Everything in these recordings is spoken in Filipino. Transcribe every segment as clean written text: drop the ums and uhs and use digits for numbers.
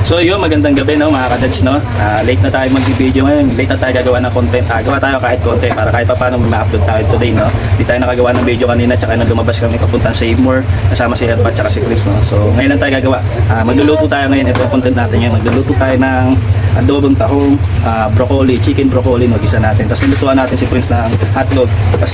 So yun, magandang gabi no mga kadads no. Late na tayo mag-video ngayon. Late na tayo gagawa ng content. Gawa tayo kahit konti para kahit pa paano ma-upload tayo today no. Hindi tayo nakagawa ng video kanina tsaka nang lumabas kami papuntang Save More kasama si Herbat tsaka si Chris no. So ngayon lang tayo gagawa. Magluluto tayo ngayon. Ito yung content natin ngayon. Magluluto tayo ng adobong tahong, broccoli, chicken broccoli no, gisa natin. Tapos nilutuan natin si Prince ng hotdog. Tapos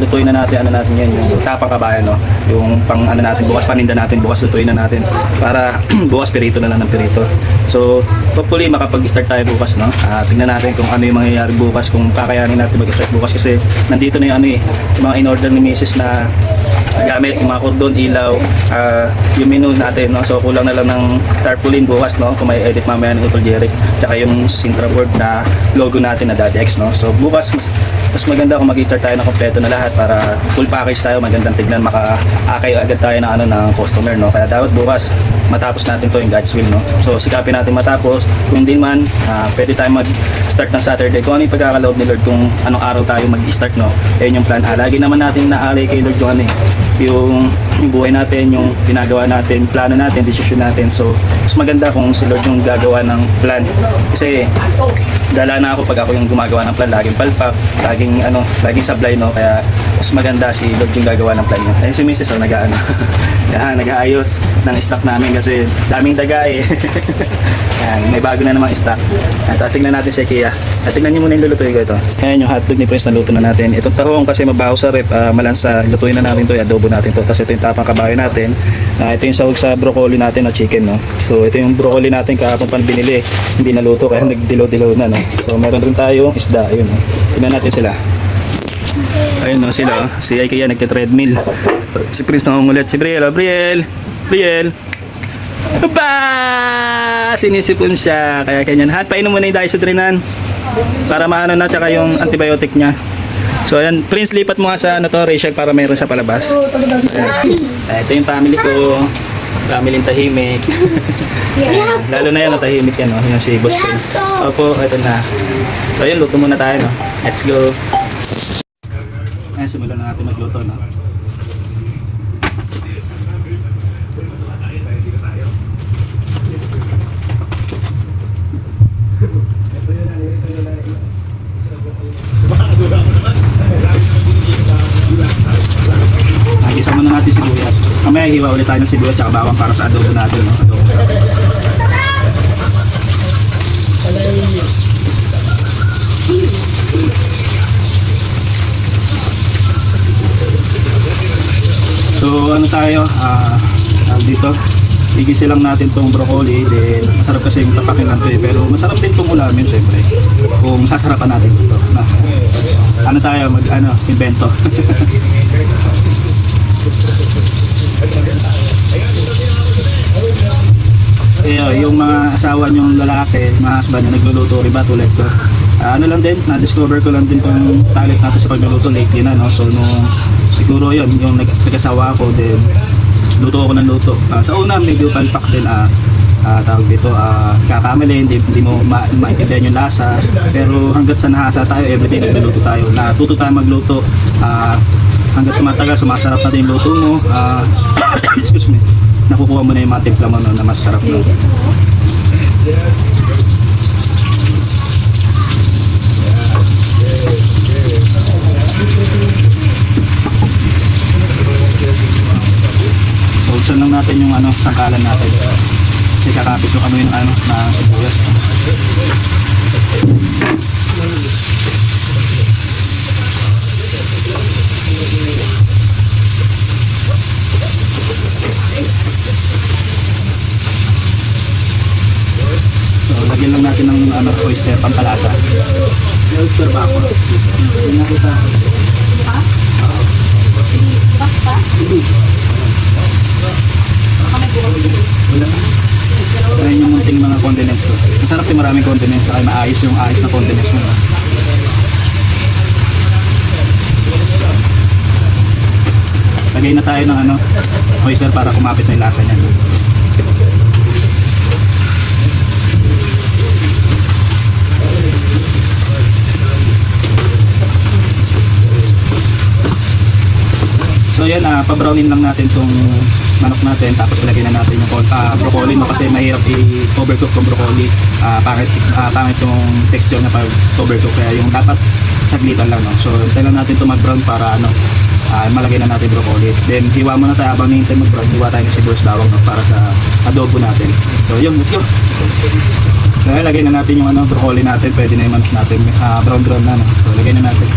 lutuin na natin natin yan yung tapang kabayan no. Yung pang natin bukas paninda natin, bukas lutuin na natin para bukas pirito na lang ng pirito. So, hopefully makapag-start tayo bukas, no? Tingnan natin kung ano yung mangyayari bukas, kung kakayanin natin mag-start bukas kasi nandito na yung yung mga in-order ni Mrs. na gamit, yung mga cordon, ilaw, yung menu natin, no? So, kulang na lang ng tarpaulin bukas, no? Kung may edit mamaya ni Utol Jeric, tsaka yung Sintra board na logo natin na Daddy X, no? So, bukas mas maganda kung mag-start tayo na kompleto na lahat para full package tayo, magandang tignan, maka-akay agad tayo ng customer, no? Kaya dapat bukas matapos natin to in God's will, no? So sikapin natin matapos. Kung hindi man, pwede tayo mag-start ng Saturday. Kung ano yung pagkakaloob ni Lord, kung anong araw tayo mag-start, no? Ayun yung plan. Lagi naman natin naalay kay Lord yung buhay natin, yung ginagawa natin, plano natin, decision natin. So mas maganda kung si Lord yung gagawa ng plan. Kasi dala na ako pag ako yung gumagawa ng plan, laging palpak, laging sablay, no? Kaya mas maganda si Lord yung gagawa ng plan niya. Ayun si Mrs. Nag-aayos ng stock namin kasi daming daga eh. Yan, may bago na namang stock. Tapos tignan natin si Kia. Tignan niyo muna yung lulutuin ko ito. Ayan yung hotdog ni Prince na luto na natin. Itong tahong kasi mabaho sa rep, malansa, lutuin na natin to, adobo natin to. Tapos ito yung tapang kabayo natin. Ito yung sahog sa broccoli natin na chicken, no. So ito yung broccoli natin kahapon pa binili, hindi naluto kaya nagdilaw-dilaw na, no. So meron rin tayo isda, ayun, no. Tignan natin sila. Ayun, no, sila, si Ikea nagte-treadmill. Si Prince nangungulit, si Brielle, Brielle. Ba! Sinisipon siya. Kaya ganyan. Painom muna yung Dysodrenan para maano na, tsaka yung antibiotic niya. So ayan, Prince, lipat mo nga sa Rachel para mayroon sa palabas. Ito yung family ko. Family ng tahimik. Ayan, lalo na yan, tahimik yan, no? Yung si Boss Prince. Opo, ito na. So ayun, luto muna tayo, no? Let's go. Ayan, simulan na natin magluto, no? Isa muna natin sibuyas. Mamaya hiwa ulit tayo ng sibuyas at bawang para sa adobo natin, no? Adobo. So ano tayo, dito igisi lang natin tong broccoli. Then masarap kasi yung tapakin lang to eh, pero masarap din tong ulamin syempre kung sasarapan natin ito, no? Ano tayo invento. Yung mga asawa niyong lalaki, mga husband na nagluluto, iba tulad ko. Ano lang din, na-discover ko lang din tong talent natin sa pagluluto lately na, no? So siguro yun, yung nag-asawa ako, then luto ako ng luto. Sa una, medyo palpak din, tawag dito, kakamali, hindi mo maintindihan yung lasa. Pero hanggat sa nahasa tayo, everyday nagluluto tayo. Natuto tayo magluto. Hanggat tumatagal, sumasarap na din yung luto mo. Excuse me. Nakukuha mo na yung mga timpla mo, no, na masarap, no? Buksan lang natin yung sangkalan natin. Kasi kakapit yung kami yung na sibuyas. So lagyan lang natin ng oyster pampalasa. May oyster ba ako? Hindi nakita. Ayan yung munting mga condiments ko. Masarap yung maraming condiments, kaya maayos yung ayos na condiments mo. Lagay na tayo ng oyster para kumapit na yung lasa niya. So yan, pa-brownin lang natin itong manok natin, tapos ilagay na natin yung broccoli, no? Kasi mahirap i-overcook yung broccoli. Pangit yung texture na pag overcook, kaya yung dapat saglitan lang, no? So hintayin lang natin ito mag-brown para malagay na natin broccoli. Then hiwa muna tayo, habang hintayin mag-brown, hiwa tayo ng sibuyas bawang, no? Para sa adobo natin. So yun, let's go. So lagay na natin yung broccoli natin, pwede na yung manok natin, brown na, no? So lagay na natin.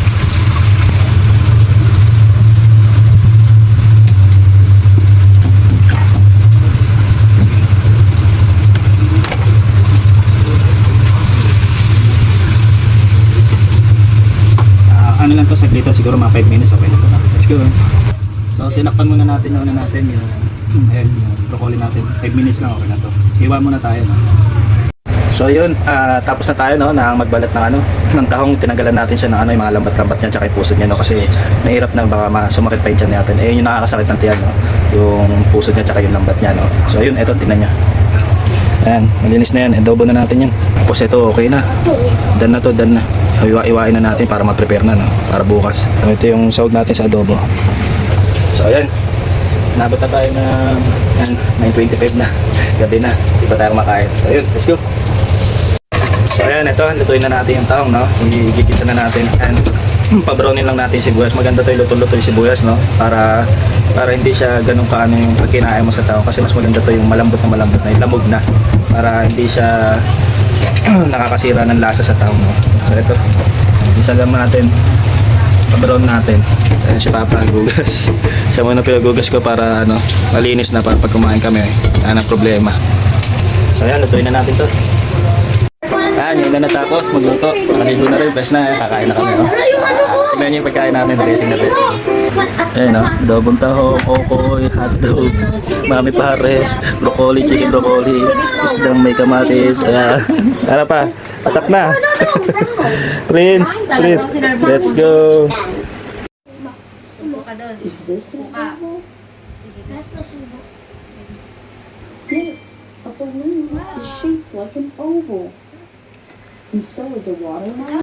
Ano lang to, saglito, siguro mga 5 minutes, okay na to. Let's go. So tinakpan muna natin yung yung broccoli natin. 5 minutes lang, okay na to. Hiwa muna tayo, no? So yun, tapos na tayo, no, na magbalat ng tahong. Tinanggalan natin siya ng yung mga lambat-lambat niya, tsaka yung puso niya, no, kasi mahirap na baka sumakit pa yung tiyan natin. Yun yung nakakasakit ng tiyan, no, yung puso niya tsaka yung lambat niya, no. So yun, eto, tingnan niya. Ayan, malinis na yan, adobo na natin yan. Tapos ito, okay na. Dan na to, dan na. Iwain na natin para ma-prepare na, no? Para bukas. So, ito yung sahog natin sa adobo. So ayan, nabot na tayo na 9:25 na. Gabi na, di pa tayo kumakain. So ayun, let's go. So ayan, ito, lutuin na natin yung tahong, no? Igigisa na natin. And pa-brownin lang natin yung sibuyas. Maganda to yung luto-luto yung sibuyas, no? Para hindi siya ganun kaano yung pagkinain mo sa tahong. Kasi mas maganda to yung malambot na yung lamog na. Para hindi siya nakakasira ng lasa sa tahong, no? So ito, isa lang natin, pa-brown natin. Ayan si Papa, gugas. Siya muna pinagugas ko para malinis na para pag kumain kami. Wala na problema. So ayan, lutuin na natin to. Ayan, yun na natapos magluto. Nakaligo na rin, best na, kakain na kami. Tingnan niyo yung pagkain namin, dressing na dressing. Ayan, adobong taho, okoy, hotdog, mami pares, broccoli, chicken broccoli, isdang may kamatis. Ayan, ano pa? Patak na. Prince, let's go. Is this an oval? Yes, a balloon is shaped like an oval. And so is a watermelon.